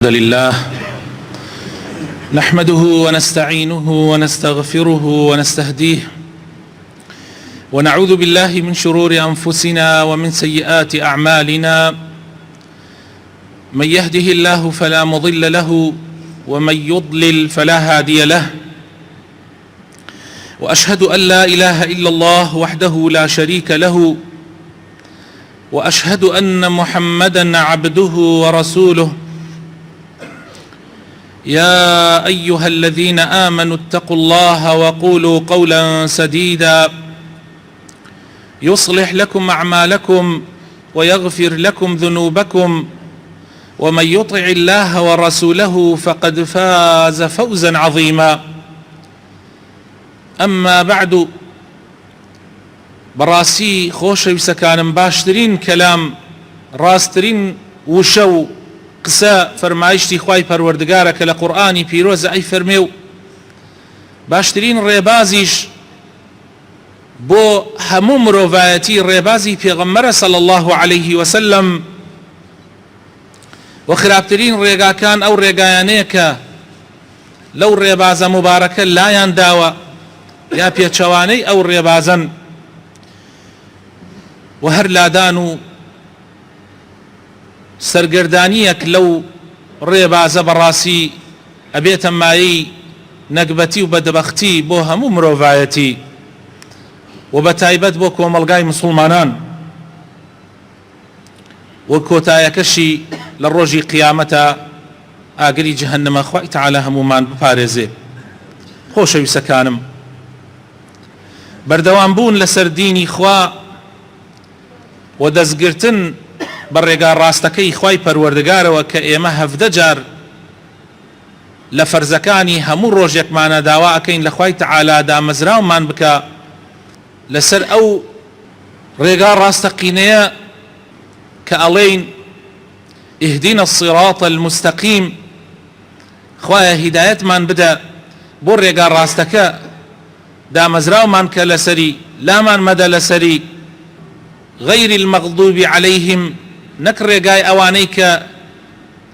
الحمد لله نحمده ونستعينه ونستغفره ونستهديه ونعوذ بالله من شرور أنفسنا ومن سيئات أعمالنا. من يهده الله فلا مضل له ومن يضلل فلا هادي له، وأشهد أن لا إله إلا الله وحده لا شريك له، وأشهد أن محمدا عبده ورسوله. يا أيها الذين آمنوا اتقوا الله وقولوا قولا سديدا يصلح لكم أعمالكم ويغفر لكم ذنوبكم، ومن يطع الله ورسوله فقد فاز فوزا عظيما. أما بعد، براسي خۆشەویستە كانم باشترين كلام راسترين وشو قسە فەرمایشتی خوای پەروەردگارە کە لە قورئانی پیرۆزە ئەی فەرمێ و باشترین ڕێبازیش بۆ هەموو مرۆڤایەتی ڕێبازی پێغەمبەرە صلی الله عليه وسلم، و خراپترین ڕێگاکان ئەو ڕێگایانەیە کە لەو ڕێبازە مبارەکە لایان داوە یا پێچەوانەی ئەو ڕێبازن، و هەر لادان و سەرگەردانیەک لەو ڕێبازە بەڕاستی ئەبێتە مایەی نەکبەتی و بەدبەختی بۆ هەموو مرۆڤایەتی و بە تایبەت بۆ کۆمەڵگای مسڵمانان، و کۆتایەکەشی لە ڕۆژی قیامەتە ئاگری جەهەنەمە. خوای تەعالە هەموومان بپارێزێ. خۆشەویستەکانم، بەردەوام بوون لەسەر دینی خوا و دەستگرتن بە ڕێگا ڕاستەکەی خوای پەروەردگارەوە کە ئێمە 17 جار لە فەرزەکانی هەموو ڕۆژێکمانە داوا ئەکەین لە خوای تەعالە دامەزراومان بکە لەسەر ئەو ڕێگا ڕاستەقینەیە کە ئەڵێین اهدنا الصراط المستقيم. خوایە هیدایەتمان بدە بۆ ڕێگا ڕاستەکە، دامەزراومان کە لەسەری لامان مەدە لەسەری غەیری المەغضوب عەلەیهم، نەک ڕێگای ئەوانەی کە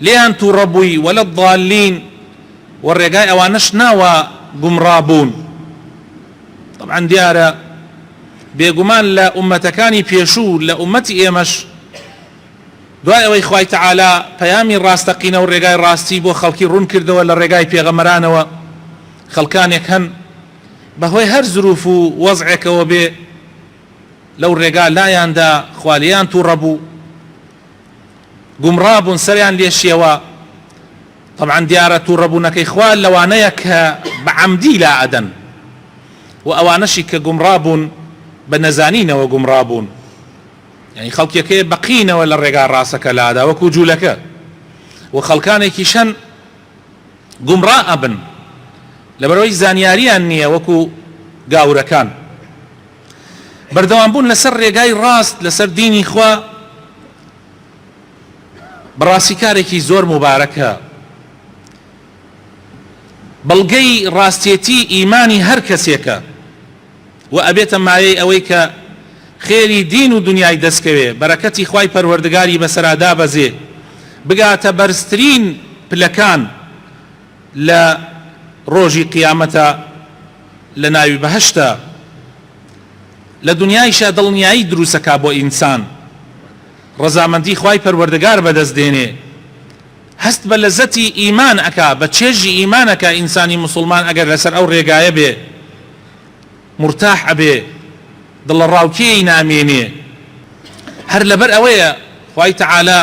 لێیان تووڕەبووی وەلە الضالین، و ڕێگای ئەوانەش ناوە گومڕابوون. طبعا دیارە بێگومان لە ئومەتەکانی پێشوو لە ئومەتی ئێمەش دوای ئەوەی خوای تەعالە پەیامی ڕاستەقینە و ڕێگای ڕاستی بۆ خەڵکی ڕوون کردەوە لە ڕێگای پێغەمبەرانەوە، خەڵکانێک هەن بەهۆی هەر زروف و وەزعێکەوە بێ لەو ڕێگا لایاندا خوالیان تووڕەبوو، گومڕابوون، سەریان لێشیەوە. طبعا دیارە تووڕەبوونەکەی خوا لەوانەیە کە بەعەمدی لا ئەدەن، و ئەوانەشی کە گومڕابوون بە نەزانینەوە گومڕابوون، یعنی خەڵکێکەیە بەقینەوە لە ڕێگا ڕاستەکە لادا وەکو جوولەکە، و خەڵکانێکیشەن گومڕا ئەبن لەبەرەوەی زانیاریان نییە وەکو گاورەکان. بەردەوام بوون لەسەر ڕێگای ڕاست لەسەر دینی خوا بەڕاستی کارێکی زۆر مبارەکە، بەڵگەی ڕاستێتی ئیمانی هەر کەسێکە، و ئەبێتە مایەی ئەوەی کە خێری دین و دنیای دەستکەوێ، بەرەکەتی خوای پەروەردگاری بەسەرادا بەزێ، بگاتە بەرزترین پلەکان لە ڕۆژی قیامەتە لە ناوی بەهەشتە. لە دنیایشە دڵنیایی دروستەکا بۆ ئینسان، ڕەزامەندی خوای پەروەردگار بەدەست دێنێ، هەست بە لەزەتی ئیمان ئەکا، بە چێژی ئیمانەکە ئینسانی مسلمان ئەگەر لەسەر ئەو ڕێگایە بێ، مرتاح ئەبێ، دڵە ڕاوکێی نامێنێ. هەر لەبەر ئەوەیە خوای تەعالە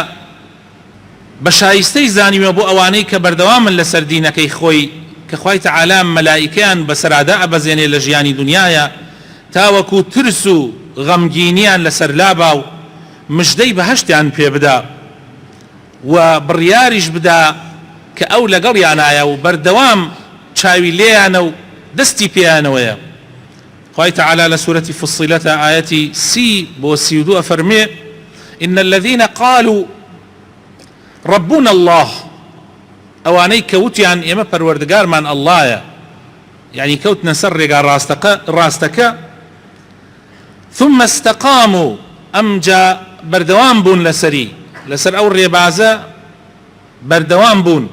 بە شایستەی زانیوە بۆ ئەوانەی کە بەردەوامن لەسەر دینەکەی خۆی، کە خوای تەعالە مەلائیکەیان بەسەرادا ئەبەزێنێ لە ژیانی دنیایە تاوەکو ترس و غەمگینیان لەسەر لابا و مژدەی بەهەشتیان پێ بدا، و بڕیاریش بدا کە ئەو لەگەڵیانایە و بەردەوام چاوی لێیانە و دەستی پێیانەوەیە. خوای تەعالە لە سوورەتی فوسیلەتە ئاەتی 30 بۆ 32 فەرمێ إن الذين قالوا ربنا الله، ئەوانەی کەوتیان ئێمە پەروەردگارمان ئەڵڵایە، یعنی کەوتنە سەر ڕێگا ڕاستەکە، ثم استقاموا، ئەمجا بەردەوام بوون لەسەر ئەو ڕێبازە بردوام بون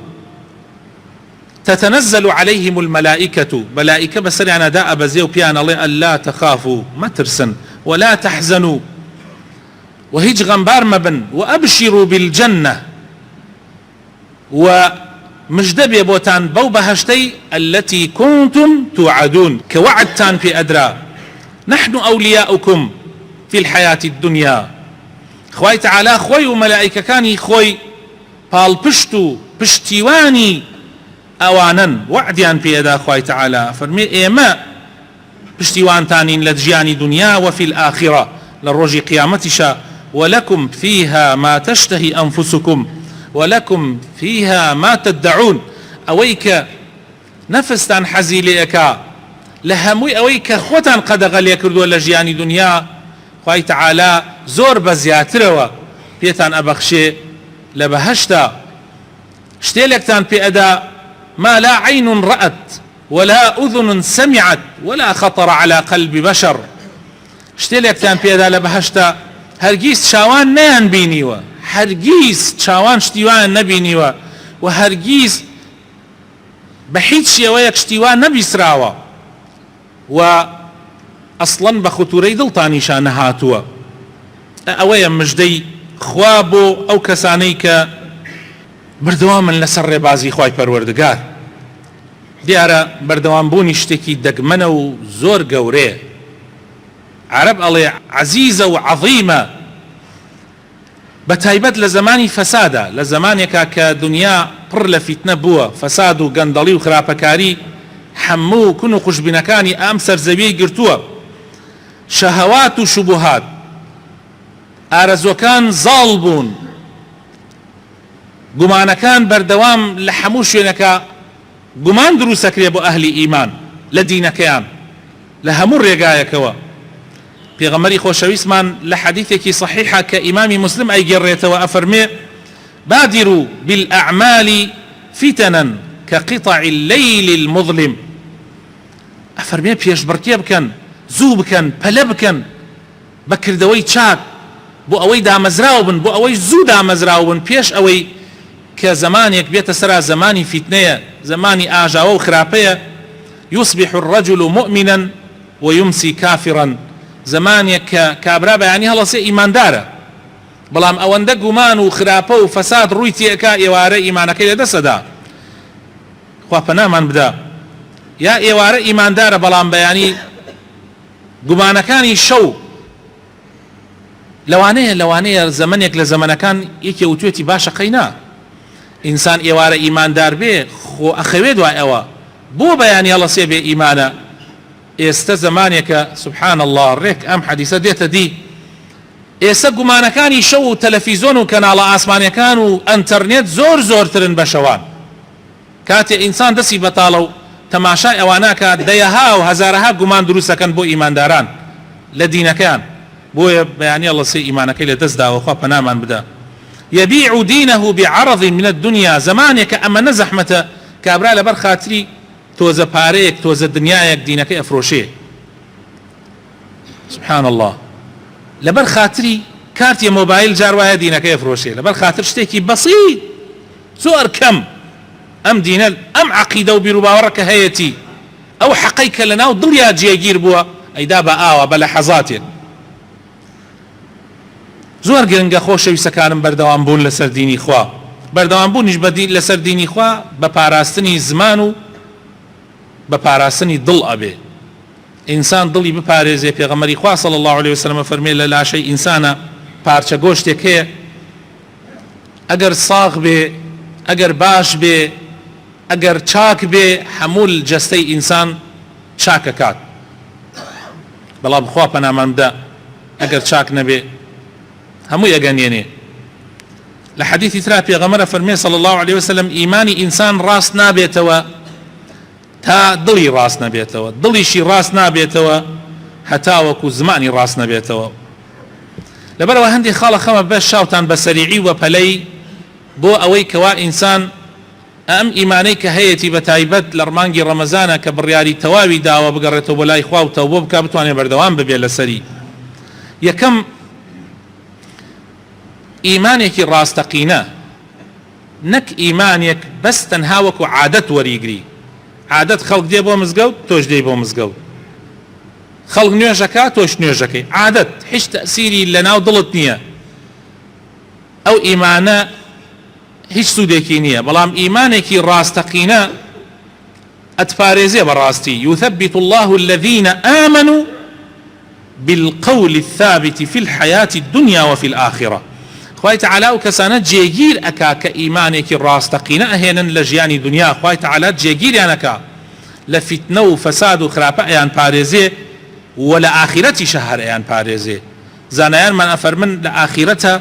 تتنزل عليهم الملائكة ملائكة بسرعنا داء بزيو بيان الله ألا تخافوا ما ترسن ولا تحزنوا وهيج غنبار مبن وأبشروا بالجنة ومجدبي بوتان بو بهشتي التي كنتم توعدون كوعدتان في أدرى نحن أولياؤكم في الحياة الدنيا خوي تعالى خوي وملائكة كاني خوي بال بشتو بشتيواني أوانا وعديان في أدا خوي تعالى فرمي إيما بشتيوان تانين لدجياني دنيا وفي الآخرة للرجي قيامتشا ولكم فيها ما تشتهي أنفسكم ولكم فيها ما تدعون أويك نفستان حزيليكا لهموي أويك خوتان قد غلي كردوا لجياني دنيا خوي تعالى زور بزياتروا بيتان أبخشي لبهشتا شتيلكتان في أدا ما لا عين رأت ولا أذن سمعت ولا خطر على قلب بشر شتيلكتان في أدا لبهشتا هرگيز شاوان نيان بينيوا هرگيز شاوان شتيوان نبينيوا وهرگيز بحيث شيويك شتيوان نبيسراوا وأصلا بخطوري دلطاني شانهاتوا أويا مجدي خوابو أو كسانيك بردواما لسر بازي خواي پروردگار دیارە بەردەوامبوونی شتێکی دەگمەنە و زۆر گەورەیە عرب ئەڵێ عەزیزە و عەظیمە بە تایبەت لە زمانی فەسادە لە زمانێکا کە دنیا پڕ لە فیتنە بووە فەساد و گەندەڵی و خراپەکاری هەموو کون و خوشبینەکانی ئەم سەرزەویەی گرتووە شەهەوات و شوبوهات ئارەزوەکان زاڵ بوون گومانەکان بەردەوام لە هەموو شوێنەکە گومان دروستەکرێ بۆ ئەهلی ئیمان لە دینەکەیان لە هەموو ڕێگایەکەوە پێغەمبەری خۆشەویستمان لە حەدیثێکی صحیحە کە ئیمامی مسلم ئەیگەڕێتەوە ئەفەرمێ بادروا بالأعمال فتنا كقطع الليل المظلم ئەفەرمێ پێشبڕکێ بکەن زوو بکەن پەلە بکەن بەکردەوەی چاک بۆ ئەوەی دامەزراو بن بۆ ئەوەی زوو دامەزراو بن پێش ئەوەی کە زمانێک بێتە سەرا زمانی فیتنەیە زمانی ئاژاوە و خراپەیە يصبح الرجل مؤمنا ويمسي كافرا زمانێک کە کابرا بەیانی هەڵەسێ ئیماندارە بەڵام ئەوەندە گومان و خراپە و فەساد ڕووی تێکا ئێوارە ئیمانەکەی لەدەسەدا خوا پەنامان بدا یا ئێوارە ئیماندارە بەڵام بەیانی گومانەکانی شەو لەوانەیە زەمانێک لە زەمانەکان یەکێ وتوێتی باشە قەینا ئینسان ئێوارە ئیماندار بێ خۆ ئەخەوێ دوای ئەوە بۆ بەیانی هەڵەسێ بێ ئیمانە ئێستا زمانێکە سبحان الله ڕێک ئەم حەدیثە دێتە دی ئێستا گومانەکانی شەو و تەلەڤیزۆن و کەناڵە ئاسمانیەکان و ئەنتەرنێت زۆر زۆرترن بە شەوان کاتێ ئینسان دەستی بەتاڵە و تەماشای ئەوانەکە دەیەها و هەزارەها گومان دروستەکەن بۆ ئیمانداران لە دینەکەیان بۆیە بەیانی هەڵەسێ ئیمانەکەی لە دەستداوە خوا پەنامان بدا يبيع دينه بعرض من الدنيا زمانك أما نزحمة كابرا لبر خاطري توزە پارەیەک تۆزە دنیایەک دینەکەی ئەفرۆشێ سبحان الله لەبەر خاتری کارتی مۆبایل جار وایە دینەکەی ئەفرۆشێ لەبەر خاتر شتێکی بەسیط زۆر کەم ئەم دینە ئەم عەقیدە و بیرروباوەڕەکە هەیەی ئەو حەقەی کە لەناو دڵیا جێگیر بووە ئەیدا بە ئاوە بە لەحەزاتێک زۆر گرنگە خۆشەویستەکانم بەردەوام بوون لەسەر دینی خوا بەردەوام بوونیش لەسەر دینی خوا بە پاراستنی زمان و بە پاراستنی دڵ ئەبێ ئینسان دڵی بپارێزێ پێغەمبەری خوا صلی الله علیه وسلم فەرمێ لە لاشەی ئینسانە پارچە گۆشتێک هەیە ئەگەر ساغ بێ ئەگەر باش بێ ئەگەر چاک بێ هەموو جەستەی ئینسان چاکەکات بەڵام خوا پەنامان بدە ئەگەر چاک نەبێ هەمووی ئەگەنێنێ لە حەدیثی ترا پێغەمبەر فەرمێ صلی الله علیه وسلم ئیمانی ئینسان ڕاست نابێتەوە تا دڵی ڕاست نەبێتەوە دڵیشی ڕاست نابێتەوە هەتا وەکو زمانی ڕاست نەبێتەوە لەبەرەوە هەندێک خاڵە خەمە بەش شاوتان بە سەریعی و پەلەی بۆ ئەوەی کەوا ئینسان ئەم ئیمانەی کە هەیەی بە تایبەت لە ڕمانگی ڕەمەزانە کە بڕیاری تەواوی داوە بگەڕێتەوە بۆ لای خوا و تەوبە بکات بتوانێت بەردەوام ببێت لەسەری یەکەم ئیمانێکی ڕاستەقینە نەک ئیمانێک بەس تەنها وەکو عادەت وەریگری. عادەت خەڵک دێ بۆ مزگەوت تۆش دێی بۆ مزگەوت، خەڵک نوێژەکە تۆش نوێژەکەی، عادەت هیچ تەسیری لەناو دڵت نییە. ئەو ئیمانە هیچ سوودێکی نییە. بەڵام ئیمانێکی ڕاستەقینە ئەتپارێزێ بەڕاستی. يثبت الله الذين آمنوا بالقول الثابت في الحياة الدنيا وفي الآخرة. خوای تعالی و کەسانە جێگیر ئەکا کە ئیمانێکی ڕاستەقینە ئەهێنن لە ژیانی دنیا. خوای تعالی جێگیریان ئەکا لە فیتنە و فەساد و خراپە ئەیان پارێزێ و لە ئاخرەتی شەهر ئەیان پارێزێ. زانایانمان ئەفەرمن لە ئاخرەتە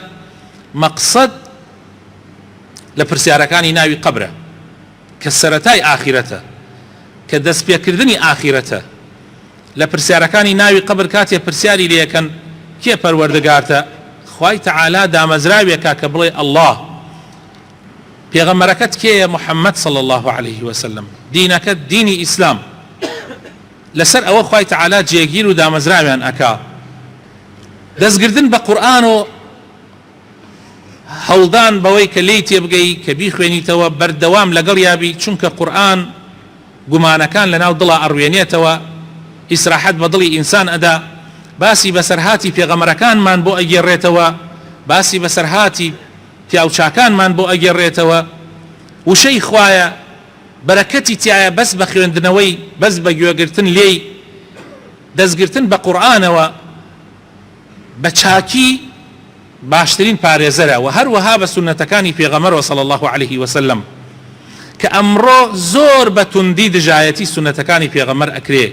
مەقسەد لە پرسیارەکانی ناوی قەبرە کە سەرەتای ئاخرەتە، کە دەستپێکردنی ئاخرەتە. لە پرسیارەکانی ناوی قەبر کاتێ پرسیاری لێ یەکەن کێ پەروەردگارتە، خوای تعالی دامەزراوێکا کە بڵێ ئەڵڵاه. پێغەمبەرەکەت کێیە؟ محەممەد صلی الله عليه وسلم. دینەکەت دینی ئیسلام. لەسەر ئەوە خوای تعالی جێگیر و دامەزراویان ئەکا. دەستگردن بە قورئان و هەوڵدان بەوەی کە لێی تێبگەی کە بیخوێنیتەوە بەردەوام لەگەڵ یابی، چونکە قورئان گومانەکان لەناو دڵە ئەڕوێنێتەوە، ئیسراحەت بە دڵی ئینسان ئەدا، باسی بەسەرهاتی پێغەمبەرەکانمان بۆ ئەگێڕێتەوە، باسی بەسەرهاتی پیاوچاکانمان بۆ ئەگێڕێتەوە. وشەی خوایە بەرەکەتی تایە بەس بە خوێندنەوەی، بەس بە گوێگرتن لێی. دەستگرتن بە قورئانەوە بە چاکی باشترین پارێزەرە و هەروەها بە سونەتەکانی پێغەمبەرەوە صلی الله عليه وسلم کە ئەمڕۆ زۆر بە توندی دژایەتی سونەتەکانی پێغەمبەر ئەکرێ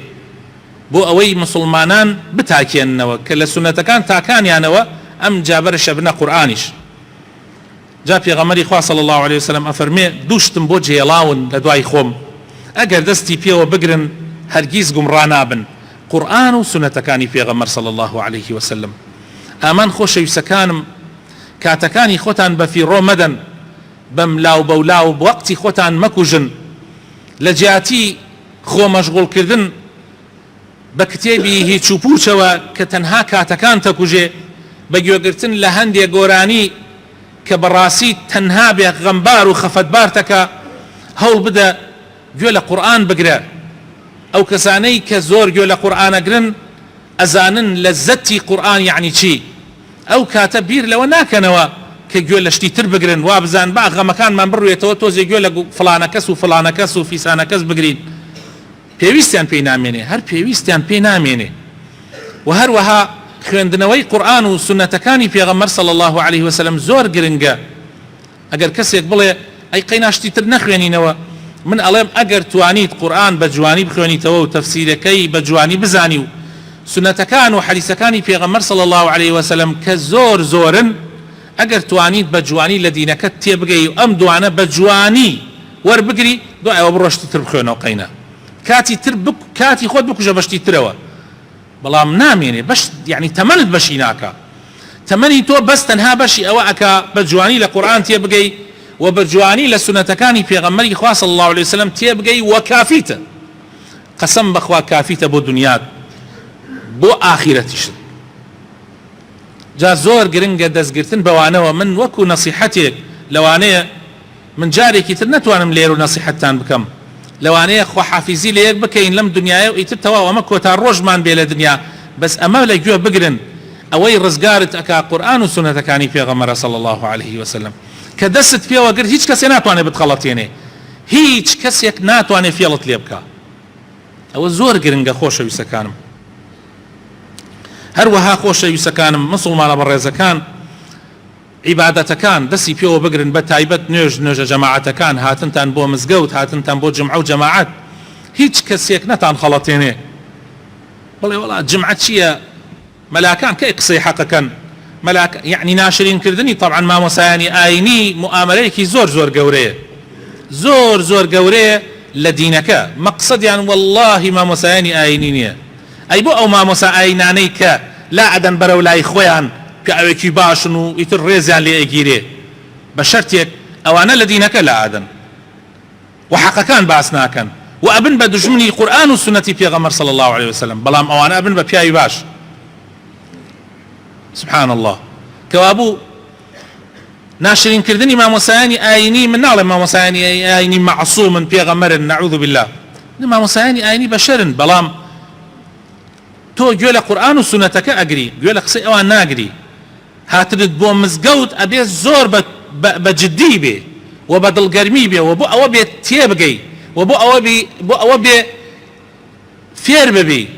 بۆ ئەوەی مسلمانان بتاکێننەوە کە لە سونەتەکان تاکانیانەوە ئەم جابەرشە بنە قورئانیش. جا پێغەمبەری خوا صلی الله عليه وسلم ئەفەرمێ دووشتم بۆ جێڵاون لە دوای خۆم، ئەگەر دەستی پێوە بگرن هەرگیز گومڕا نابن، قورئان و سونەتەکانی پێغەمبەر صلی الله عليه وسلم. ئامان خۆشەویستەکانم، کاتەکانی خۆتان بەفیڕۆ مەدەن، بەم لاو بەولاو وەقتی خۆتان مەکوژن، لە جیاتی خۆ مەشغوڵکردن بە کتێبی هیچ و پوچەوە کە تەنها کاتەکان تەکوژێ، بە گوێگرتن لە هەندێک گۆرانی کە بەڕاستی تەنها بێغەمبار و خەفەتبار تەکا. هەوڵ بدە گوێ لە قورئان بگرە. ئەو کەسانەی کە زۆر گوێ لە قورئانەگرن ئەزانن لەزەتی قورئان یعنی چی. ئەو کاتە بیر لەوە ناکەنەوە کە گوێ لە شتی تر بگرن، وا بزان با غەمەکانمان بڕوێتەوە تۆزێ گوێ لە فڵانە کەس و فڵانە کەس و فیسانە کەس بگرین. پێویستیان پێی نامێنێ، هەر پێویستیان پێی نامێنێ. و هەروەها خوێندنەوەی قورئان و سونەتەکانی پێغەمبەر صلی الله عليه وسلم زۆر گرنگە. ئەگەر کەسێک بڵێ ئەی قەیناشتی تر نەخوێنینەوە، من ئەڵێم ئەگەر توانیت قورئان بە جوانی بخوێنیتەوە و تەفسیرەکەی بە جوانی بزانی و سنەتەکان و حەدیثەکانی پێغەمبەر صلی الله عليه وسلم کە زۆر زۆرن، ئەگەر توانیت بە جوانی لە دینەکەت تێبگەی و ئەم دوانە بە جوانی وەربگری، دوایەوە بڕۆشتی تر بخوێنەوە قەینە. کاتی خۆت بکوژە بەشتی ترەوە، بەڵام نامێنێ بەش یعنی تەمەنت بەشی ناکە. تەمەنی تۆ بەس تەنها بەشی ئەوە ئەکا بە جوانی لە قورئان تێبگەی و بە جوانی لە سونەتەکانی پێغەمبەری خوا صلی الله عليه وسلم تێبگەی و کافیتە. قەسەم بەخوا کافیتە بۆ دنیات بۆ ئاخرەتیشت. جا زۆر گرنگە دەستگرتن بەوانەوە. من وەکو نەسیحەتێک لەوانەیە من جارێکی تر نەتوانم لێر و نەسیحەتتان بکەم، لەوانەیە خۆحافیزی لە یەک بکەین لەم دنیاە و ئیتر تەواو ئەمە کۆتا ڕۆژمان بێ لە دنیا، بەس ئەمە لە گوێ بگرن ئەوەی ڕزگارت ئەکا قورئان و سونەتەکانی پێغەمبەر صلی الله عليه وسلم کە دەست پێوە گرت هیچ کەسێ ناتوانێت بتخەڵەتێنێ، هیچ کەسێک ناتوانێت فێڵت لێ بکە. ئەوە زۆر گرنگە خۆشەویستەکانم. هەروەها خۆشەویستەکانم مسلمانە بەڕێزەکان، عیبادەتەکان دەستی پێوە بگرن، بە تایبەت نوێژە جەماعەتەکان، هاتنتان بۆ مزگەوت، هاتنتان بۆ جمعە و جەماعەت، هیچ کەسێک نەتان خەڵەتێنێ. بڵێ وەڵا جمعە چییە؟ مەلاکان کەی قسەی حەقەکەن؟ مەلاک یعنی ناشرینکردنی طبعا مامۆسایانی ئاینی موامەرەیەکی زۆر زۆر گەورەیە، زۆر زۆر گەورەیە لە دینەکە. مەقسەدیان وەڵڵاهی مامۆسایانی ئاینی نییە. ئەی بۆ ئەو مامۆسا ئاینانەی کە لا ئەدەن بەرەو لای خۆیان کە ئەوێکی باشن و ئیتر ڕێزیان لێ ئەگیرێ، بە شەرتێک ئەوانە لە دینەکە لا ئەدەن و حەقەکان باس ناکەن و ئەبن بە دژمنی قورئان و سونەتی پێغەمبەر صلی الله عليه وسلم، بەڵام ئەوانە ئەبن بە پیاوی باش. سبحان الله. کەوابوو ناشرینکردنی مامۆسایانی ئاینی من ناڵێم مامۆسایانی ئاینی معصومن پێغەمبەرن نەعوذ بالله مامۆسایانی ئاینی بەشەرن بەڵام تۆ گوێ لە قورئان و سونەتەکە ئەگری گوێ لە قسەی ئەوان ناگری هاتنت بۆ مزگەوت ئەبێ زۆر بە جددی بێ و بە دڵگەرمی بێ و بۆ ئەوە بێت تێبگەی و بۆ ئەوە بێ فێر ببی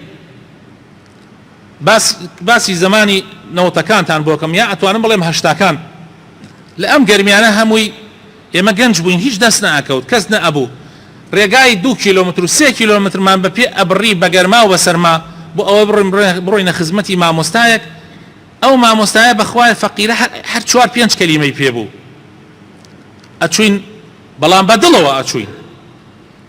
باسی زمانی نەوەتەکانتان بۆکەم یا ئەتوانم بڵێم هەشتاکان لە ئەم گەرمیانە هەمووی ئێمە گەنج بووین هیچ دەست نەئەکەوت کەس نەئەبوو ڕێگای 2 کیلۆمتر و 3 کیلۆمترمان بە پێ ئەبڕی بە گەرما و بە سەرما بۆ ئەوە بڕۆینە خزمەتی مامۆستایەک ئەو مامۆستایە بەخوای فەقیرە هەر 4-5 کەلیمەی پێبوو ئەچوین بەڵام بەدڵەوە ئەچوین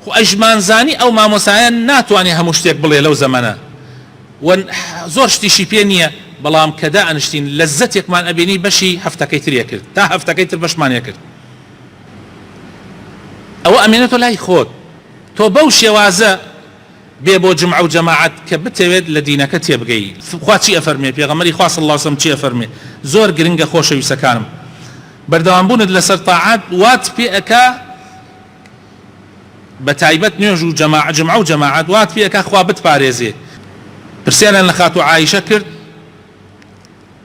خو ئەژمانزانی ئەو مامۆسایە ناتوانێ هەموو شتێک بڵێ لەو زەمانە زۆر شتیشی پێ نییە بەڵام کەدا ئەنشتین لەزەتێکمان ئەبینی بەشی هەفتەکەی تریە کرد تا هەفتەکەی تر بەشمانە کرد ئەوە ئەمێنێتۆ لای خۆت تۆ بەو شێوازە بێ بۆ جمعە و جەماعەت کە بتەوێت لە دینەکە تێبگەی خوا چی ئەفەرمێ پێغەمبەری خوا صلی الله علیه و سلم چی ئەفەرمێ زۆر گرنگە خۆشەویستەکانم بەردەوامبوونت لەسەر تاعات وات پێ ئەکا بە تایبەت نوێژ و جمعە و جەماعەت وات پێ ئەکا خوا بتپارێزێ پرسیانیان لە خاتو عایشە کرد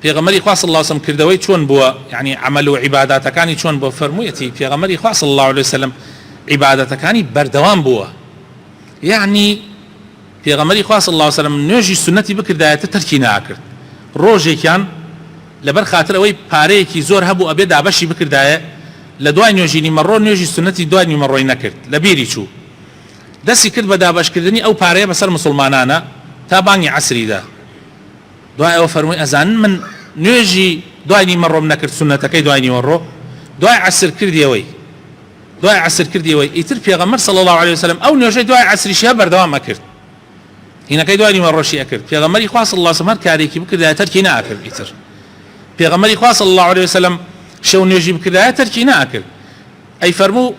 پێغەمبەری خوا صلی الله علیه و سلم کردەوەی چۆن بووە یعنی عمل و عیباداتەکانی چۆن بووە فەرموویەتی پێغەمبەری خوا صلی الله علیه و سلم عیبادەتەکانی بەردەوام بووە یعنی پێغەمبەری خوا صلی الله علیه و سلم نوێژی سنەتی بکردایەتە تەرکی ناکرد ڕۆژێکیان لەبەر خاتر ئەوەی پارەیەکی زۆر هەبوو ئەبێ دابەشی بکردایە لە دوای نوێژی نیمەڕۆ نوێژی سنەتی دوای نیمەڕۆی نەکرد لە بیری چوو دەستی کرد بە دابەشکردنی ئەو پارەیە بەسەر مسلمانانە تا بانگی عەسریدا دوای ئەوە فەرمووی ئەزانن من نوێژی دوای نیمەڕۆم نەکرد سنەتەکەی دوای نیمەڕۆ دوای عەسر کردیەوەی ئیتر پێغەمبەر صلی الله علیه و سلم ئەو نوێژەی دوای عەسریشیە بەردەوام ئەکرد هینەکەی دوای نیمەڕۆشی ئەکرد پێغەمبەری خوا صلی الله علیه و سلم هەر کارێکی بکردایە تەرکی نەئەکرد ئیتر پێغەمبەری خوا صلی الله علیه و سلم شەو نوێژی بکردایە تەرکی نەئەکرد ئەی فەرموو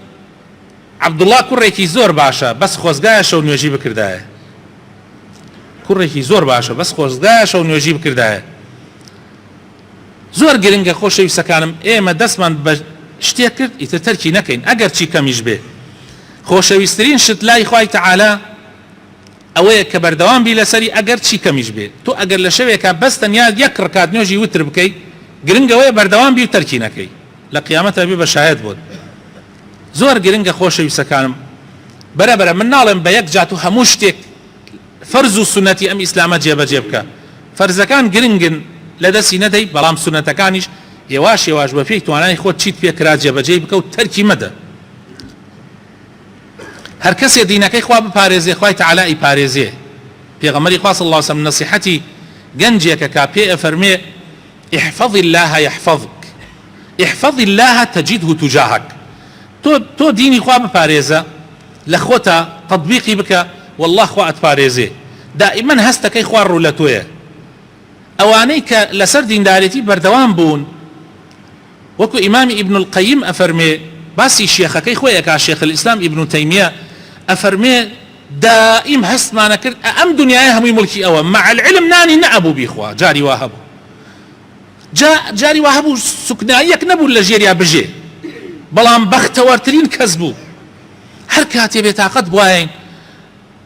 عەبدوڵڵا کوڕێکی زۆر باشە بەس خۆزگایە شەو نوێژی بکردایە کوڕێکی زۆر باشە بەس خۆزگایە شەو نوێژی بکردایە زۆر گرنگە خۆشەویستەکانم ئێمە دەستمان بە شتێک کرد ئیتر تەرکی نەکەین ئەگەر چی کەمیش بێ خۆشەویستترین شت لای خوای تەعالا ئەوەیە کە بەردەوام بی لەسەری ئەگەر چی کەمیش بێ تۆ ئەگەر لە شەوێکە بەس تەنیا 1 ڕکات نوێژی وتر بکەی گرنگەوەیە بەردەوام بی و تەرکی نەکەی لە قیامەتە بێ بە شایەت بۆت زۆر گرنگە خۆشەویستەکانم بەرەبەرە من ناڵێم بە یەک جات و هەموو شتێک فەرز و سنەتی ئەم ئیسلامە جێبەجێ بکە فەرزەکان گرنگن لە دەستی نەدەی بەڵام سنەتەکانیش یێواش بە پێی توانای خۆت چیت پێکرا جێبەجێ بکە و تەرکی مەدە هەر کەسێ دینەکەی خوا بپارێزێ خوای تەعالا ئیپارێزێ پێغەمبەری خوا صلی الله علیه و سلم نەسیحەتی گەنجێکە کا پێ ئەفەرمێ احفظ الله يحفظك احفظ الله تجده تجاهك تۆ دینی خوا بپارێزە لە خۆتە تەطبیقی بکە والله خوا ئەتپارێزێ دائما هەستەکەی خوا ڕوو لە تۆیە ئەوانەی کە لەسەر دیندارێتی بەردەوام بوون وەکو ئیمامی ئیبن القەیم ئەفەرمێ باسی شێخەکەی خۆیەکە شێخ الئیسلام ئیبن تەیمیە ئەفەرمێ دائیم هەستمانە کرد ئەم دنیای هەمووی ملکی ئەوە مع العلم نانی نەئەبوو بیخوا جاری وا هەبوو جاری وا هەبوو سوکناییەک نەبوو لە ژێریا بژێ بەڵام بەختەوەرترین کەس بوو هەر کاتێ بێتاقەت بواین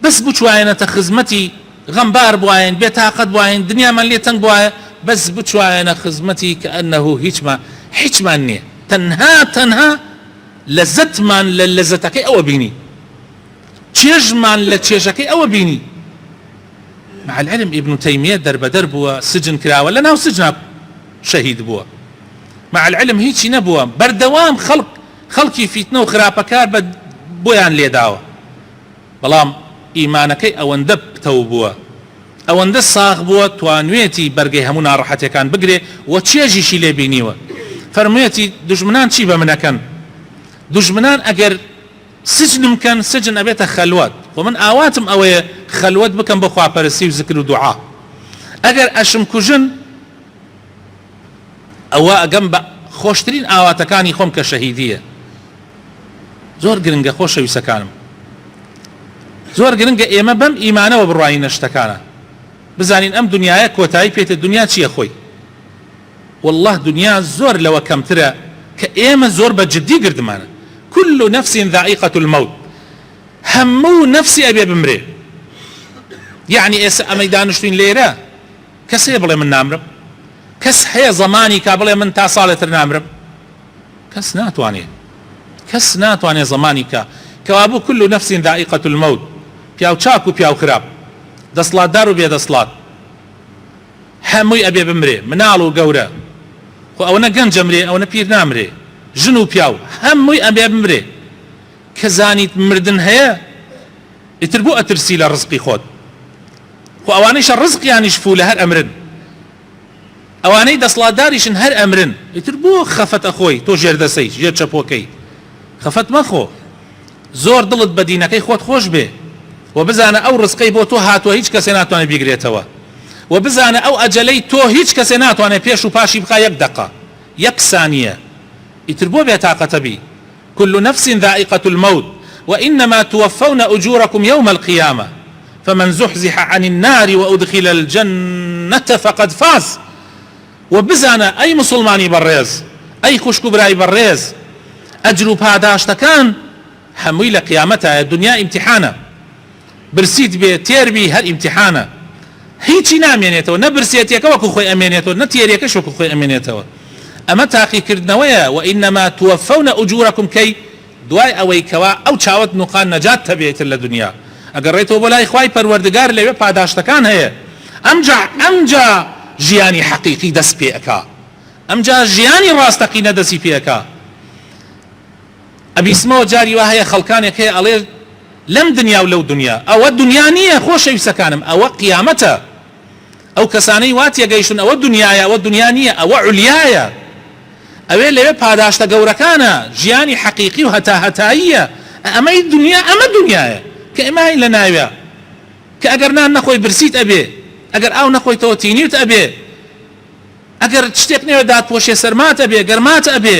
بەس بچوایەنەتە خزمەتی غەمبار بواین بێتاقەت بواین دنیامان لێ تەنگ بواە بەس بچوایەنە خزمەتی کە ئەنەهو هیچمان نییە تەنها لەزەتمان لە لەزەتەکەی ئەوە بینی چێژمان لە چێژەکەی ئەوە بینی مع العلم ابن تەیمیە دەربەدەر بووە سجن کراوە لە ناو سجنە شەهید بووە مع العلم هیچی نەبووە بەردەوام خەڵکی فیتنە و خراپەکار بۆیان لێداوە بەڵام ئیمانەکەی ئەوەندە پتەو بووە ئەوەندە ساغ بووە توانوێتی بەرگەی هەموو ناڕەحەتەکان بگرێ و چێژیشی لێ بینیوە فەرموویەتی دوژمنان چی بە منەکەن دوژمنان ئەگەر سجنم کەن سجن ئەبێتە خەلوەت و من ئاواتم ئەوەیە خەلوەت بکەم بە خواپەرستی و ذکر و دوعا ئەگەر ئەشم کوژن ئەوە ئەگەم بە خۆشترین ئاواتەکانی خۆم کە شەهیدیە زۆر گرنگە خۆشەویستەکانم زۆر گرنگە ئێمە بەم ئیمانەوە بڕواینە شتەکانە بزانین ئەم دنیاە کۆتایی پێتە دنیا چییە خۆی والله دنیا زۆر لەوە کەمترە کە ئێمە زۆر بە جددی گردمانە. كل نفس ذائقة الموت، هەموو نفسی ئەبێ بمرێ. یعنی ئێستا ئەمەی دانیشتوین لێرە کەس هەیە بڵێ من نامرم؟ کەس هەیە زەمانی کا بڵێ من تا ساڵێتر نامرم؟ کەس ناتوانێت زەمانی کا کەوابوو كل نفس ذائقة الموت، پیاو چاک و پیاو خراپ، دەسڵاتدار و بێدەسڵات، هەمووی ئەبێ بمرێ، مناڵ و گەورە، خۆ ئەوەنە گەنجە مرێ، ئەوەنە پیر نامرێ، ژن و پیاو هەمووی ئەبێ بمرێ. کە زانیت مردن هەیە ئیتر بۆ ئەترسی لە ڕزقی خۆت. خۆ ئەوانەیشە ڕزقیانیش فولە هەر ئەمرن، ئەوانەی دەسڵاتداریشن هەر ئەمرن، ئیتر بۆ خەفەت ئەخۆی تۆ ژێردەسەی ژێر چەپۆکەی؟ خەفەت مەخۆ، زۆر دڵت بە دینەکەی خۆت خۆش بێ و بزانە ئەو ڕزقەی بۆ تۆ هاتووە هیچ کەسێ ناتوانێت بیگرێتەوە، و بزانە ئەو ئەجەلەی تۆ هیچ کەسێ ناتوانێت پێش و پاشی بخا یەک دقە یەک سانیە، ئیتر بۆ بێتاقەتە بی. كل نفس ذائقة الموت وإنما توفون أجوركم يوم القيامة فمن زحزح عن النار وأدخل الجنة فقد فاز. وبزانا أي مسلماني بريز، أي خوشكو براي بريز، أجروا باداشتكان حموي لقيامتها. الدنيا امتحانة، برسيت بي تيربي هر امتحانة، هيچی نامێنێتەوە، نەبرسێتێکە وەکو خۆی ئەمێنێتەوە، نەتێرێکەش وەکو خۆی ئەمێنێتەوە. ئەمە تاقیکردنەوەیە. وإنما توفون أجوركم كي دوای ئەوەی کەوا ئەو چاوت نوقان نەجات تەبێتر لە دنیا. ئەگەڕێتەوە بۆ لای خوای پەروەردگار لەوێ پاداشتەکان هەیە. ئەمجا ژیانی حەقیقی دەست پێ ئەکا، ئەمجا ژیانی ڕاستەقینە دەستی پێ ئەکا. ئەبیسمەوە جاری وا هەیە خەڵکانێک هەیە ئەڵێ لەم دنیا و لەو دنیا، ئەوە دنیا نییە خۆشەویستەکانم، ئەوە قیامەتە. ئەو کەسانەی وا تێگەیشتن ئەوە دنیایە، ئەوە دنیا نییە، ئەوە عولیایە، ئەوێ لەوێ پاداشتە گەورەکانە، ژیانی حەقیقی و هەتاهەتاییە. ئەمەی دنیا ئەمە دنیایە کە ئێمە لە ناوێ، کە ئەگەر نان نەخۆی برسیت ئەبێ، ئەگەر ئاو نەخۆیتەوە تینیوت ئەبێ، ئەگەر شتێک نێوە دادپۆشێ سەرمات ئەبێ، گەرمات ئەبێ،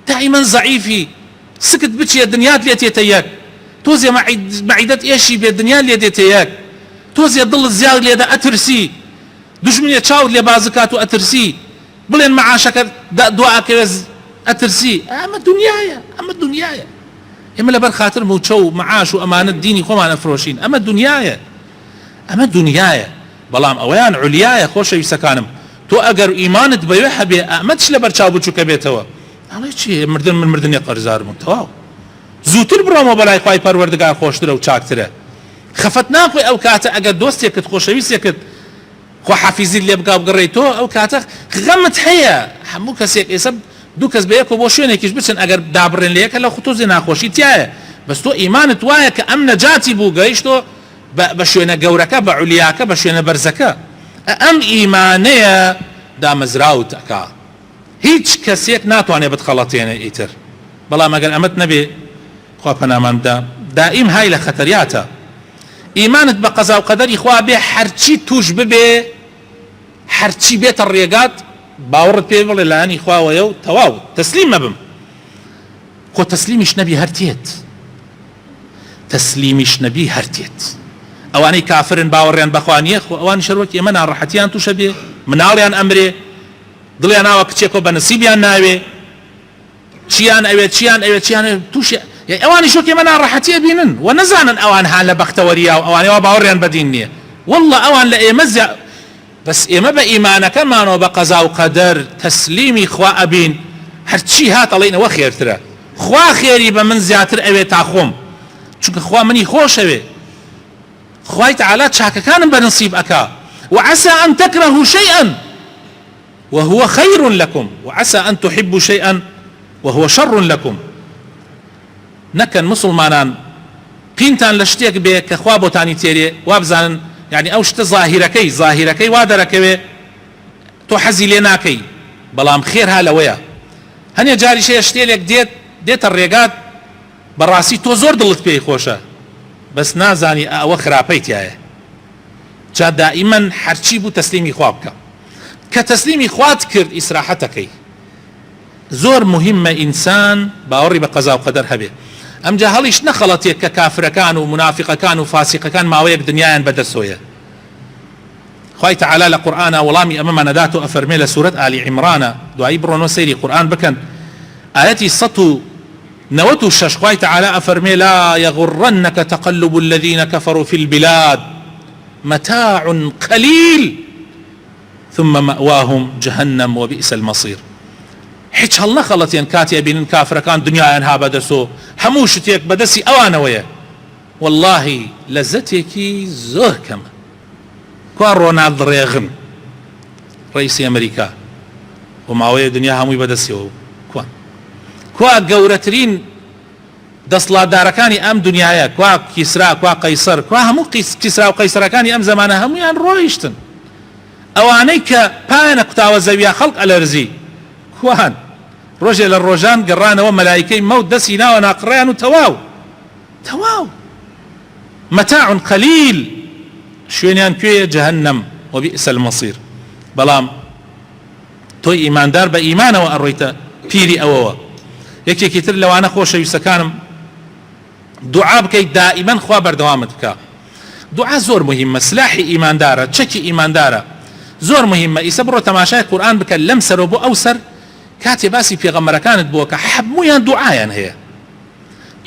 دائیمەن زەعیفی سکت بچێ دنیات لێ تێتە یەک، تۆزێ مەعیدەت ئێشی بێ دنیا لێ دێتە یەک، تۆزێ دڵت زیاد لێدە ئەترسی، دوژمنێ چاوت لێ بازکات و ئەترسی، بڵێن مەعاشەکە دواکەوێ ئەترسی. ئەمە دنیایە، ئەمە دنیایە. ئێمە لەبەر خاتر موچە و مەعاش و ئەمانەت دینی خۆمان ئەفرۆشین. ئەمە دنیایە، ئەمە دنیایە، بەڵام ئەوەیان عولیایە. خۆشەویستەکانم، تۆ ئەگەر ئیمانت بەوێ هەبێ ئەمەت لەبەر چاو بچووکە بێتەوە، ئەڵێ چی مردن من مردنی قەرزارم تەواو، زووتر بڕۆمە بەلای خوای پەروەردگار خۆشترە و چاکترە. خەفەت ناخۆی ئەو کاتە ئەگەر دۆستێکت خۆشەویستێکت خۆ حافیزی لێ بگا بگەڕێیتەوە، ئەو کاتە غەمت هەیە. هەموو کەسێک ئێستا دوو کەس بەیەکەوە بۆ شوێنێکیش بچن، ئەگەر دابڕێن لە یەکە لە خۆتۆزێ ناخۆشی تایە، بەس تۆ ئیمانت وایە کە ئەم نەجاتی بوو گەیشتۆ بە شوێنە گەورەکە، بە عولیاکە، بە شوێنە بەرزەکە. ئەم ئیمانەیە دامەزراوت ئەکا، هیچ کەسێک ناتوانێت بتخەڵەتێنە ئیتر. بەڵام ئەگەر ئەمەت نەبێ خوا پەناماندا دائیم های لە خەتەریاتە. ئیمانت بە قەزا و قەدەری خوا بێ، هەرچی توش ببێ، هەرچی بێتە ڕێگات، باوەڕت پێ بڵێ لایەنی خواوەیە و تەواو تەسلیم مەبم. خۆ تەسلیمیش نەبی هەرتێت، تەسلیمیش نەبی هەرتێت. ئەوانەی کافرن باوەڕیان بەخوا نییە، خۆ ئەوان شەروەک ئێمە ناڕەحەتیان تووشە بێ، مناڵیان ئەمرێ، دڵیان ناوە کچێکۆ بە نسیبیان ناوێ، چیان ئەوێت چیان ئەوێت چیان تووشە، ئەوانی شۆک ئێمە ناڕەحەتیە بینن و نەزانن ئەوان هان لە بەختەوەریا و ئەوانەوە باوەڕیان بەدین نییە. والله ئەوان لە ئێمە بەس ئێمە بە ئیمانەکەمانەوە بە قەزا و قەدەر تەسلیمی خوا ئەبین، هەرچی هات ئەڵێنەوە خێرترە، خوا خێری بە من زیاتر ئەوێ تا خۆم، چونکە خوا منی خۆشەوێ. خوای تەعالا چاکەکانم بە نسیب ئەکا. وعسى أن تكرهوا شيئا وهو خير لكم وعسى أن تحبوا شيئا وهو شر لكم. نەکەن مسلمانان پینتان لە شتێک بێ کە خوا بۆتانی تێرێ، وا بزانن یعنی ئەو شتە زاهیرەکەی وا دەرەکەوێ، تۆ حەزی لێ ناکەی، بەڵام خێر ها لەوەیە. هەنێ جاریشەیە شتێلێک دێتە ڕێگات، بەڕاستی تۆ زۆر دڵت پێی خۆشە، بەس نازانی ئەوە خراپەی تایە. جا دائیمەن هەرچی بوو تەسلیمی خوا بکە. کە تەسلیمی خوات کرد ئیسراحەتەکەی. زۆر مهمە ئینسان باوەڕی بە قەزا و قەدەر هەبێ. ئەمجا هەڵیش نەخەڵەتێک کە کافرەکان و منافقەکان و فاسقەکان ماوەیەک دنیایان بەدەستۆیە. خوای تەعالا لە قورئانە وەڵامی ئەمەمان نەدات و ئەفەرمێ لە سوورەت ئالی عیمرانە، دوایی بڕۆنەوە سەیری قورئان بکەن آياتي 196 خوای تعالى أفرمي لا يغرنك تقلب الذين كفروا في البلاد متاع قليل ثم مأواهم جهنم وبئس المصير. هیچ هەڵ نەخەڵەتێن کاتێ بینن کافرەکان دنیایان ها بەدەستۆ هەموو شتێک بەدەستی ئەوانەوەیە. واللهی لەزەتێکی زۆر کەمە. کوا ڕۆنالد ڕێغن ڕئیسی ئەمریکا و ماوەیە دنیا هەمووی بەدەستیەوە کوا گەورەترین دەسڵاتدارەکانی ئەم دنیاە کوا کیسرا کوا قەیسەر کوا هەموو کیسرا و قەیسەرەکانی ئەم زەمانە هەموویان ڕۆیشتن. ئەوانەی کە پایانە قوتاوە زەویە خەڵق ئەلەرزی کوان ڕۆژێ لە ڕۆژان گەڕانەوە مەلایکەی مەوت دەستی ناوە ناقڕیان و تەواو متاع قليل شوێنیان کوێیە جەهەنەم وبئس المصير. بەڵام تۆی ئیماندار بە ئیمانەوە ئەڕۆیتە پیری ئەوەوە. یەکێکی تر لەوانە خۆشەویستەکانم دوعا بکەیت دائیمەن خوا بەردەوامت بکە. دوعا زۆر مهمە سلاحی ئیماندارە چەکی ئیماندارە زۆر مهمە. ئیسە بڕۆ تەماشای قورئان بکە لەم سەرەوە بۆ ئەو سەر کاتێ باسی پێغەمبەرەکانت بووە کە هەموویان دوعایان هەیە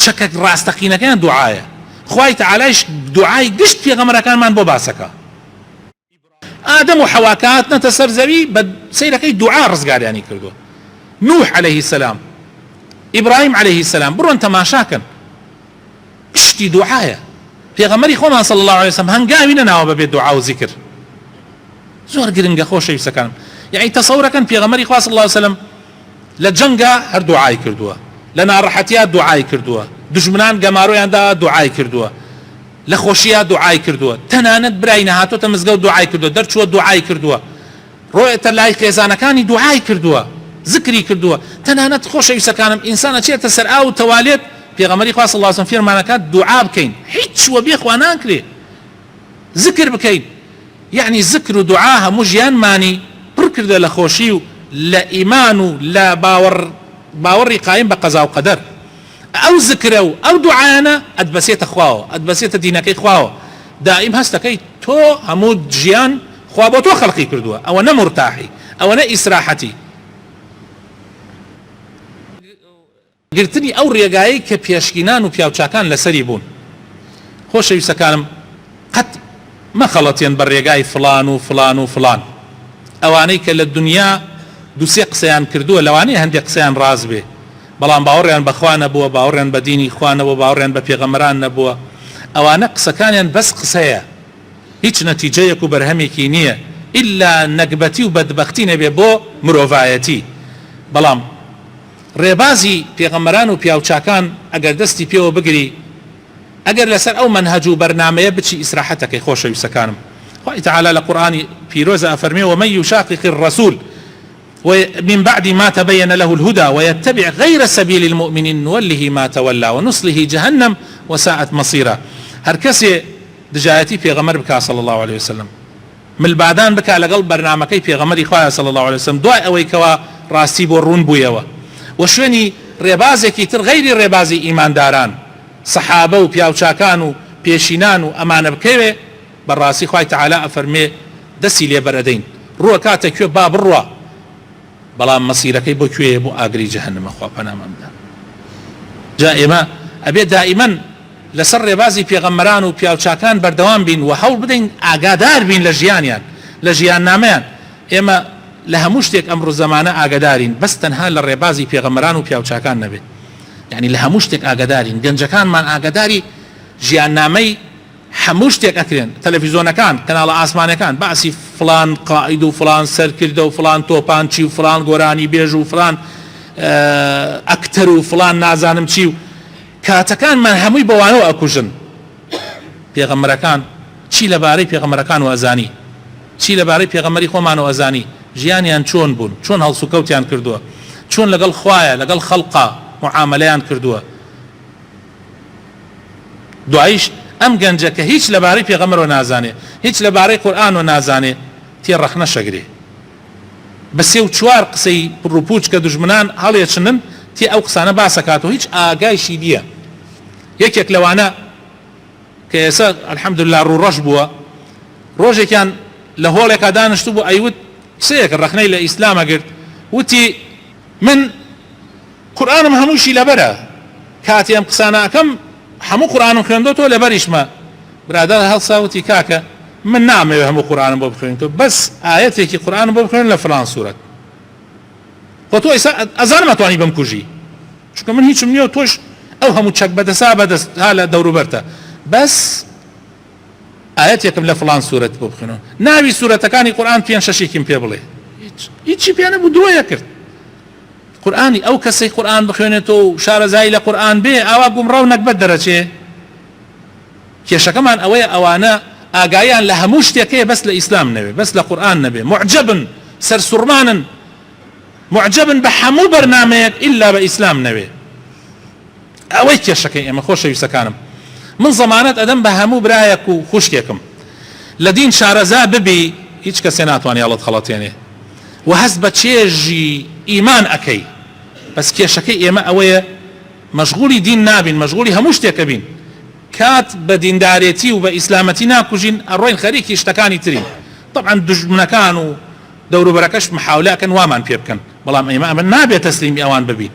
چەکە ڕاستەقینەکەیان دوعایە. خوای تەعالایش دوعای گشت پێغەمبەرەکانمان بۆ باسەکە. ئادەم و حەوا کە هاتنەتە سەر زەوی بە سەیرەکەی دوعا ڕزگاریانی کردووە. نوح عەلەیهی السەلام ئیبراهیم عەلەیهی السەلام بڕۆن تەماشاکەن گشتی دوعایە. پێغەمبەری خۆمان صلی الله علیه وسلم هەنگاوی نەناوە بەبێ دوعا و زیکر. زۆر گرنگە خۆشەویستەکانم. یعنی تەسەورەکەن پێغەمبەری خوا صلی الله علیه وسلم لە جەنگا هەر دوعای کردووە لە ناڕەحەتیە دوعای کردووە دژمنان گەماڕۆیاندا دوعای کردووە لە خۆشیە دوعای کردووە تەنانەت برای نەهاتۆتە مزگەوت دوعای کردووە دەرچووە دوعای کردووە ڕۆیەتە لای خێزانەکانی دوعای کردووە زکری کردووە. تەنانەت خۆشەویستەکانم ئینسانە چێتە سەر ئاو و تەوالێت پێغەمبەری خوا صلی الله علیه وسلم فێرمانەکات دوعا بکەین هیچ وە بێ خوا ناکرێ زکر بکەین. یعنی زکر و دوعا هەموو ژیانمانی پڕ کردە لە خۆشی و لە ئیمان و لە باوەڕی قایم بە قەزا و قەدەر. ئەو زکرە و ئەو دوعایانە ئەتبەسێتە خواوە ئەتبەسێتە دینەکەی خواوە. دائیم هەستەکەی تۆ هەموو ژیان خوا بۆ تۆ خەڵقی کردووە. ئەوە نە مرتاحی ئەوە نە ئیسراحەتی. گرتنی ئەو ڕێگایی کە پێشکینان و پیاوچاکان لەسەری بوون. خۆشەویستەکانم قەت مەخەڵەتێن بە ڕێگای فلان و فلان و فلان. ئەوانەی کە لە دنیا دووسێ قسەیان کردووە لەوانەیە هەندێک قسەیان ڕاست بێ بەڵام باوەڕیان بەخوا نەبووە باوەڕیان بە دینی خوا نەبووە باوەڕیان بە پێغەمبەران نەبووە. ئەوانە قسەکانیان بەس قسەیە هیچ نەتیجەیەک و بەرهەمێکی نییە ئیلا نەکبەتی و بەدبەختی نەبێ بۆ مرۆڤایەتی. بەڵام ڕێبازی پێغەمبەران و پیاوچاکان ئەگەر دەستی پێوە بگری ئەگەر لەسەر ئەو منهەج و بەرنامەیە بچی ئیسراحەتەکەی خۆشەویستەکانم. خوای تەعالە لە قورئانی پیرۆزە ئەفەرمێ ومن يشاقق الرسول ومن بعد ما تبين له الهدى ويتبع غير سبيل المؤمنين نوله ما تولى ونصله جهنم وساءت مصيرا. هر کەسێ دژایەتی پێغەمبەر بکا صلی الله عليه وسلم ملبادان بکا لەگەڵ بەرنامەکەی پێغەمبەری خوایە صلی الله عليه وسلم دوای ئەوەی کەوا ڕاستی بۆ ڕوون بوویەوە و شوێنی ڕێبازێکی تر غەیری ڕێبازی ئیمانداران سەحابە و پیاوچاکان و پێشینان و ئەمانە بکەوێ بەڕاستی خوای تەعالە ئەفەرمێ دەستی لێ بەرەدەین ڕووە کاتە کوێ با بڕوە بەڵام مەسیرەکەی بۆ کوێیە بۆ ئاگری جەهەنەمە خوا پەنامان بدە. جا ئێمە ئەبێ دائیمەن لەسەر ڕێبازی پێغەمبەران و پیاوچاکان بەردەوام بین و هەوڵ بدەین ئاگادار بین لە ژیانیان لە ژیاننامەیان. ئێمە لە هەموو شتێک ئەمڕۆ زەمانە ئاگادارین بەس تەنها لە ڕێبازی پێغەمبەران و پیاوچاکان نەبێت. یعنی لە هەموو شتێک ئاگادارین گەنجەکانمان ئاگاداری ژیاننامەی هەموو شتێک ئەکرێن. تەلەڤیزۆنەکان کەناڵە ئاسمانەکان باسی فلان قائید و فلان سەرکردە و فلان تۆپانچی و فلان گۆرانی بێژ و فلان ئەکتەر و فلان نازانم چی و کاتەکانمان هەمووی بەوانەوە ئەکوژن. پێغەمبەرەکان چی لەبارەی پێغەمبەرەکان و ئەزانی چی لەبارەی پێغەمبەری خۆمان و ئەزانی ژیانیان چۆن بوون چۆن هەڵسو کەوتیان کردووە چۆن لەگەڵ خوایە لەگەڵ خەڵقا معاملەیان کردووە. دواییش ئەم گەنجە کە هیچ لەبارەی پێغەمبەرەوە نازانێ هیچ لەبارەی قورئان و نازانێ تێڕەخ نەشەگرێ بە سێ و چوار قسەی پڕوپوچ کە دوژمنان هەڵێچنن تێ ئەو قسانە باسەکاتەوە هیچ ئاگایشی نییە. یەکێک لەوانە کە ئێستا ئەلحەمدوللا ڕوڕەش بووە ڕۆژێکیان لە هۆڵێکا دانیشتوو بوو ئەیوت قسەیەک ڕەخنەی لە ئیسلامە گرت وتی من قورآنم هەمووشی لەبەرە کاتی ئەم قسانەکەم هەموو قورآنم خوێندۆتەوە لەبەریشمە برادر هەڵساوتی کاکە من نامەوێت هەموو قورآنم بۆ بخوێنیتەوە بەس ئاەتێکی قورآنم بۆ بخوێن لە فلان سوورەت خۆ تۆ ئێستا ئەزانم ئەتوانی بمکوژی چونکە من هیچم نییە و تۆش ئەو هەموو چەک بەدەسا بەدەست ها لە دەوروبەرتە بەس ئاەتێکم لە فلان سوورەت بۆ بخوێنەوە ناوی سوورەتەکانی قورآن پێنج شەشێکیم پێ بڵێ هیچی پێ نەبوو درۆیە کرد قورآنی ئەو کەسەی قورآن بخوێنێتەوە و شارەزایی لە قورآن بێ ئاوا گومڕە و نەکبەت دەرەچێ کێشەکەمان ئەوەیە ئەوانە ئاگایان لە هەموو شتێکەیە بەس لە ئیسلام نەبێ بەس لە قورآن نەبێ معجبن سەرسوڕمانن معجبن بە هەموو بەرنامەیەک ئیلا بە ئیسلام نەوێ ئەوەی کێشەکەی ئێمە خۆشەویستەکانم من زەمانەت ئەدەم بە هەموو برایەک و خوشکێکم لە دین شارەزا ببی هیچ کەسێ ناتوانێ هەڵت خەڵەتێنێ و هەست بە چێژی ئیمان ئەکەی بەس کێشەکەی ئێمە ئەوەیە مەشغوڵی دین نابین مەشغوڵی هەموو شتێکە بین کات بە دیندارێتی و بە ئیسلامەتی ناکوژین ئەڕۆین خەریکی شتەکانی ترین طبعا دژمنەکان و دەوروبەرەکەش محاولەکەن وامان پێ بکەن بەڵام ئێمە ئەمە نابێت تەسلیمی ئەوان ببین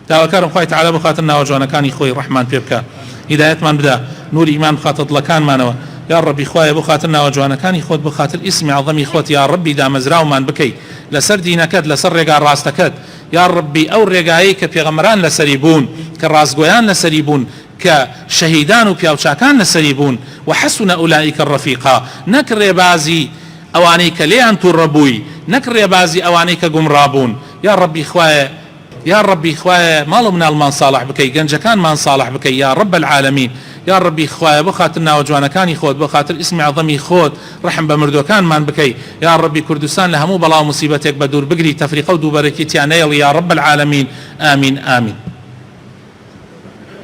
داواکارم خوای تعالی بخاتن ناوە جوانەکانی خۆی ڕەحمان پێ بکە هیدایەتمان بدە نوری ئیمان بخاتە دڵەکانمانەوە یا ربی خوایە بخاتر ناوە جوانەکانی خۆت بخاتر ئیسمی عەظەمی خۆت یا ربی دامەزراومان بکەی لەسەر دینەکەت لەسەر ڕێگا ڕاستەکەت یا ربی ئەو ڕێگایی کە پێغەمبەران لەسەری بوون کە ڕازگۆیان لەسەری بوون کە شەهیدان و پیاوچاکان لەسەری بوون و حەسونە ئولائیکە ڕەفیقا نەک ڕێبازی ئەوانەی کە لێیان تووڕەبووی نەک ڕێبازی ئەوانەی کە گومڕابوون یا ربی خوایە يا ربي خوايا ماڵ مناڵمان صالح بکەی گەنجەکانمان صالح بکەی یا رب العالمین یا ربی خوایە بۆ خاتر ناوە جوانەکانی خۆت بۆ خاتر ئیسمی عەظەمی خۆت ڕەحم بە مردوەکانمان بکەی یا ربی کوردستان لە هەموو بەڵاو موسیبەتێک بە دوور بگری تەفریقە و دووبەرەکیتیان نەیەڵی یا رب العالمین آمین آمین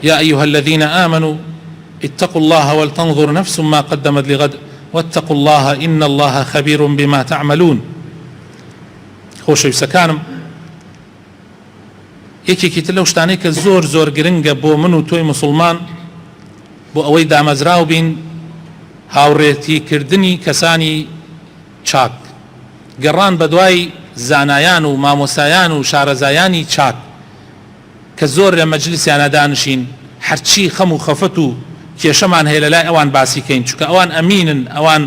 يا أيها الذين آمنوا اتقوا الله ولتنظر نفس ما قدمت لغد واتقوا الله إن الله خبير بما تعملون خۆشەویستەکانم یەکێکی تر لەو شتانەی کە زۆر زۆر گرنگە بۆ من و تۆی مسلمان بۆ ئەوەی دامەزراو بین هاوڕێتیکردنی کەسانی چاک گەڕان بە دوای زانایان و مامۆسایان و شارەزایانی چاک کە زۆر لە مەجلیسیانە دانشین هەرچی خەم و خەفەت و کێشەمان هەیە لە لای ئەوان باسی کەین چونکە ئەوان ئەمینن ئەوان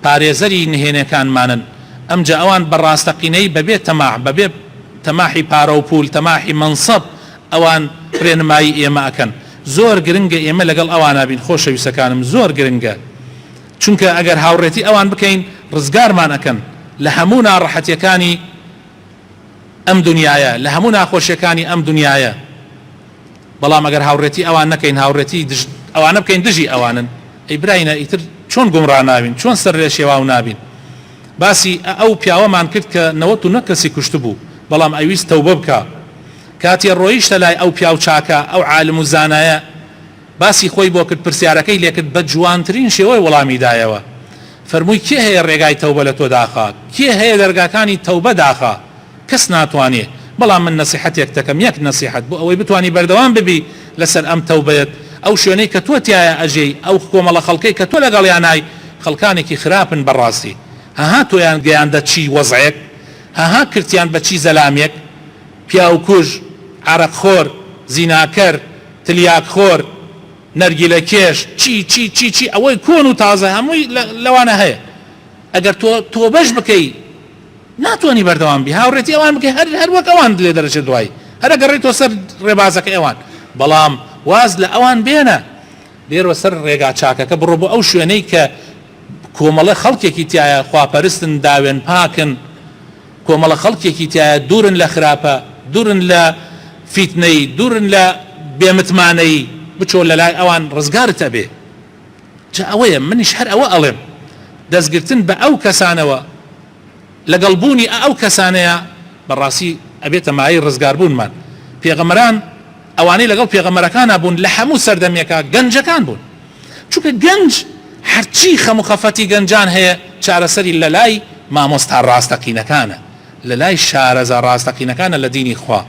پارێزەری نهێنەکانمانن ئەمجا ئەوان بەڕاستەقینەی بەبێ تەماح بەبێ تەماحی پارە و پول تەماحی منسەب ئەوان ڕێنمایی ئێمە ئەکەن زۆر گرنگە ئێمە لەگەڵ ئەوانە بین خۆشەویستەکانم زۆر گرنگە چونکە ئەگەر هاوڕێتی ئەوان بکەین ڕزگارمان ئەکەن لە هەموو ناڕەحەتیەکانی ئەم دنیایە لە هەموو ناخۆشیەکانی ئەم دنیایە بەڵام ئەگەر هاوڕێتی ئەوان نەکەین هاوڕێتی ئەوانە بکەین دژی ئەوانن ئەی براینە ئیتر چۆن گومڕا نابین چۆن سەر لێ شێواو نابین باسی ئەو پیاوەمان کرد کە 99 کەسی کوشت بوو بەڵام ئەویست تەوبە بکە کاتی ڕۆیشتە لای ئەو پیاو چاکە ئەو عالم و زانایە باسی خۆی بۆ کرد پرسیارەکەی لێکرد بە جوانترین شێوەی وەڵامی دایەوە فەرمووی کێ هەیە ڕێگای تەوبە لە تۆ داخا کێ هەیە دەرگاکانی تەوبە داخا کەس ناتوانێ بەڵام من نەسیحەتێک دەکەم یەک نەسیحەت بۆ ئەوەی بتوانی بەردەوام ببی لەسەر ئەم تەوبەیەت ئەو شوێنەی کە تۆ تایە ئەژەی ئەو کۆمەڵە خەڵکەی کە تۆ لەگەڵیانای خەڵکانێکی خراپن بەڕاستی هەها تۆیان گەیاندە چی وەزعێک هەها کردیان بە چی زەلامێک پیا و کوژ عەرەقخۆر زیناکەر تلیاکخۆر نەرگیلە کێش چی ئەوەی کۆن و تازە هەمووی لەوانە هەیە ئەگەر تۆ بەش بکەی ناتوانانی بەردەوام بی هاوڕێتی ئەوان بکەی هەر وەک ئەوان لێ دەرەچێت دوای هەر گەڕێتەوە سەر ڕێبازەکە ئەوان بەڵام واز لە ئەوان بێنە لێرەوە سەر ڕێگا چاکەکە بڕۆ بۆ ئەو شوێنەی کە کۆمەڵە خەڵکێکی تایە خواپەرستن داوێن پاکن کۆمەڵە خەڵکێکی تایە دوورن لە خراپە دوورن لە فیتنەی دوورن لە بێمتمانەی بچۆ لە لای ئەوان ڕزگارت ئەبێ جا ئەوەیە منیش هەر ئەوە ئەڵێم دەستگرتن بە ئەو کەسانەوە لەگەڵبوونی ئەو کەسانەیە بەڕاستی ئەبێتە مای ڕزگاربوونمان پێغەمبەران ئەوانەی لەگەڵ پێغەمبەرەکانە بوون لە هەموو سەردەمێکە گەنجەکان بوون چونکە گەنج هەرچی خەم و خەفەتی گەنجان هەیە چارەسەری لە لای مامۆستا ڕاستەقینەکانە لە لای شارەزا ڕاستەقینەکانە لە دینی خوا